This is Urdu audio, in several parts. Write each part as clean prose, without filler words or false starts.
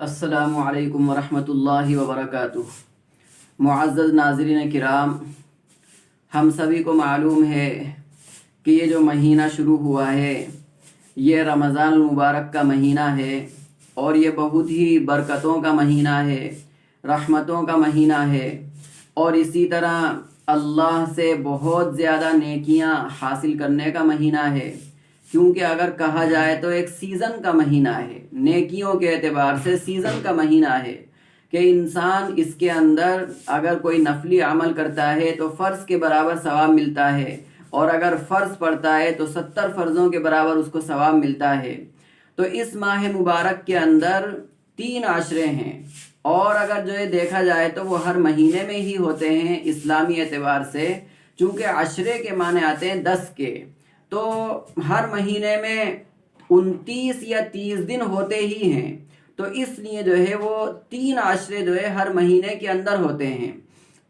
السلام علیکم ورحمۃ اللہ وبرکاتہ۔ معزز ناظرین کرام، ہم سبھی کو معلوم ہے کہ یہ جو مہینہ شروع ہوا ہے یہ رمضان المبارک کا مہینہ ہے، اور یہ بہت ہی برکتوں کا مہینہ ہے، رحمتوں کا مہینہ ہے، اور اسی طرح اللہ سے بہت زیادہ نیکیاں حاصل کرنے کا مہینہ ہے، کیونکہ اگر کہا جائے تو ایک سیزن کا مہینہ ہے، نیکیوں کے اعتبار سے سیزن کا مہینہ ہے کہ انسان اس کے اندر اگر کوئی نفلی عمل کرتا ہے تو فرض کے برابر ثواب ملتا ہے، اور اگر فرض پڑتا ہے تو 70 فرضوں کے برابر اس کو ثواب ملتا ہے۔ تو اس ماہ مبارک کے اندر 3 عشرے ہیں، اور اگر جو یہ دیکھا جائے تو وہ ہر مہینے میں ہی ہوتے ہیں اسلامی اعتبار سے، چونکہ عشرے کے معنی آتے ہیں 10 کے، تو ہر مہینے میں 29 یا 30 دن ہوتے ہی ہیں، تو اس لیے جو ہے وہ 3 عشرے جو ہے ہر مہینے کے اندر ہوتے ہیں۔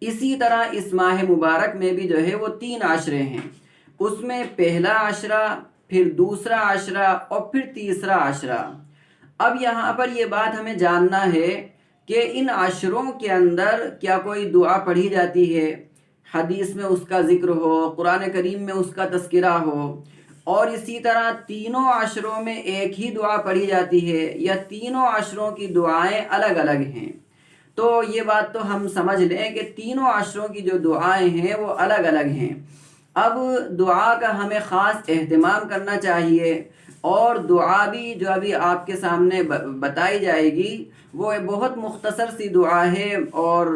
اسی طرح اس ماہ مبارک میں بھی جو ہے وہ 3 عشرے ہیں، اس میں پہلا عشرہ، پھر دوسرا عشرہ، اور پھر تیسرا عشرہ۔ اب یہاں پر یہ بات ہمیں جاننا ہے کہ ان عشروں کے اندر کیا کوئی دعا پڑھی جاتی ہے، حدیث میں اس کا ذکر ہو، قرآن کریم میں اس کا تذکرہ ہو، اور اسی طرح تینوں عشروں میں ایک ہی دعا پڑھی جاتی ہے یا تینوں عشروں کی دعائیں الگ الگ ہیں۔ تو یہ بات تو ہم سمجھ لیں کہ تینوں عشروں کی جو دعائیں ہیں وہ الگ الگ ہیں۔ اب دعا کا ہمیں خاص اہتمام کرنا چاہیے، اور دعا بھی جو ابھی آپ کے سامنے بتائی جائے گی وہ بہت مختصر سی دعا ہے، اور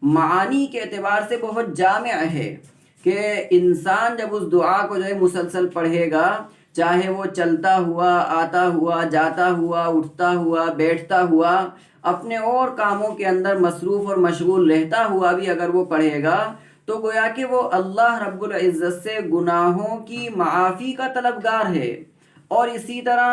معانی کے اعتبار سے بہت جامع ہے کہ انسان جب اس دعا کو جو ہے مسلسل پڑھے گا، چاہے وہ چلتا ہوا، آتا ہوا، جاتا ہوا، اٹھتا ہوا، بیٹھتا ہوا، اپنے اور کاموں کے اندر مصروف اور مشغول رہتا ہوا بھی اگر وہ پڑھے گا، تو گویا کہ وہ اللہ رب العزت سے گناہوں کی معافی کا طلبگار ہے، اور اسی طرح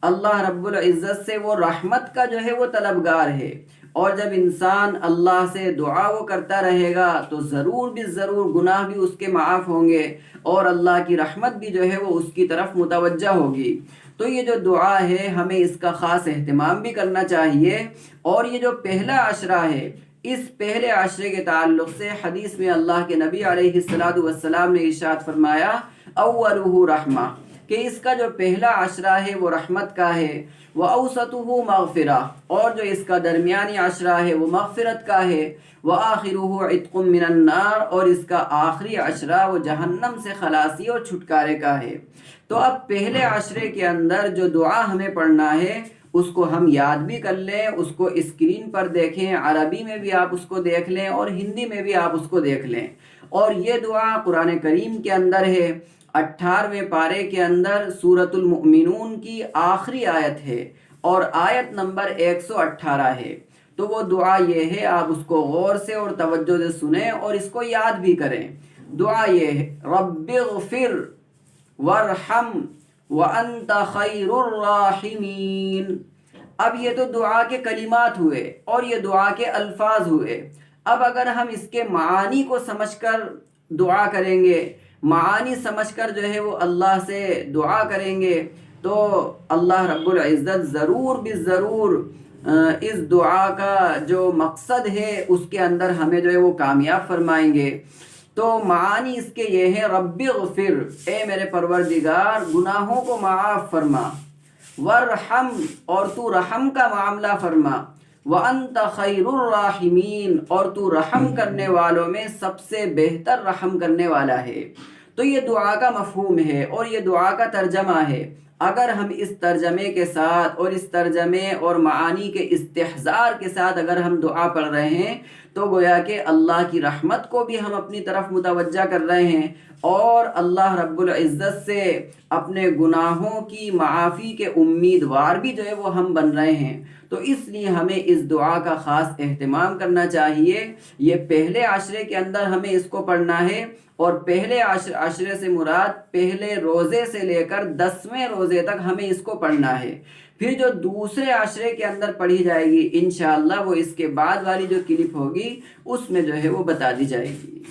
اللہ رب العزت سے وہ رحمت کا جو ہے وہ طلبگار ہے۔ اور جب انسان اللہ سے دعا وہ کرتا رہے گا تو ضرور بھی ضرور گناہ بھی اس کے معاف ہوں گے، اور اللہ کی رحمت بھی جو ہے وہ اس کی طرف متوجہ ہوگی۔ تو یہ جو دعا ہے ہمیں اس کا خاص اہتمام بھی کرنا چاہیے۔ اور یہ جو پہلا عشرہ ہے، اس پہلے عشرے کے تعلق سے حدیث میں اللہ کے نبی علیہ السلام نے ارشاد فرمایا اولہ رحمہ، کہ اس کا جو پہلا عشرہ ہے وہ رحمت کا ہے، وَأَوْسَطُهُ مغفرہ، اور جو اس کا درمیانی عشرہ ہے وہ مغفرت کا ہے، وَآخِرُهُ عِتْقٌ مِّنَ النَّارِ، اور اس کا آخری عشرہ وہ جہنم سے خلاصی اور چھٹکارے کا ہے۔ تو اب پہلے عشرے کے اندر جو دعا ہمیں پڑھنا ہے اس کو ہم یاد بھی کر لیں، اس کو اسکرین پر دیکھیں، عربی میں بھی آپ اس کو دیکھ لیں اور ہندی میں بھی آپ اس کو دیکھ لیں۔ اور یہ دعا قرآن کریم کے اندر ہے، 18ویں پارے کے اندر سورۃ المؤمنون کی آخری آیت ہے، اور آیت نمبر 118 ہے۔ تو وہ دعا یہ ہے، آپ اس کو غور سے اور توجہ سے سنیں اور اس کو یاد بھی کریں۔ دعا یہ ہے، رب اغفر وارحم وانت خیر الراحمین۔ اب یہ تو دعا کے کلمات ہوئے اور یہ دعا کے الفاظ ہوئے۔ اب اگر ہم اس کے معانی کو سمجھ کر دعا کریں گے، معانی سمجھ کر جو ہے وہ اللہ سے دعا کریں گے، تو اللہ رب العزت ضرور بھی ضرور اس دعا کا جو مقصد ہے اس کے اندر ہمیں جو ہے وہ کامیاب فرمائیں گے۔ تو معانی اس کے یہ ہے، رب اغفر، اے میرے پروردگار گناہوں کو معاف فرما، وارحم، اور تو رحم کا معاملہ فرما، وانت خیر الراحمین، اور تو رحم کرنے والوں میں سب سے بہتر رحم کرنے والا ہے۔ تو یہ دعا کا مفہوم ہے اور یہ دعا کا ترجمہ ہے۔ اگر ہم اس ترجمے کے ساتھ اور اس ترجمے اور معانی کے استحضار کے ساتھ اگر ہم دعا پڑھ رہے ہیں تو گویا کہ اللہ کی رحمت کو بھی ہم اپنی طرف متوجہ کر رہے ہیں، اور اللہ رب العزت سے اپنے گناہوں کی معافی کے امیدوار بھی جو ہے وہ ہم بن رہے ہیں۔ تو اس لیے ہمیں اس دعا کا خاص اہتمام کرنا چاہیے۔ یہ پہلے عشرے کے اندر ہمیں اس کو پڑھنا ہے، اور پہلے عشرے سے مراد پہلے روزے سے لے کر 10ویں روزے تک ہمیں اس کو پڑھنا ہے۔ پھر جو دوسرے عشرے کے اندر پڑھی جائے گی انشاءاللہ وہ اس کے بعد والی جو کلپ ہوگی اس میں جو ہے وہ بتا دی جائے گی۔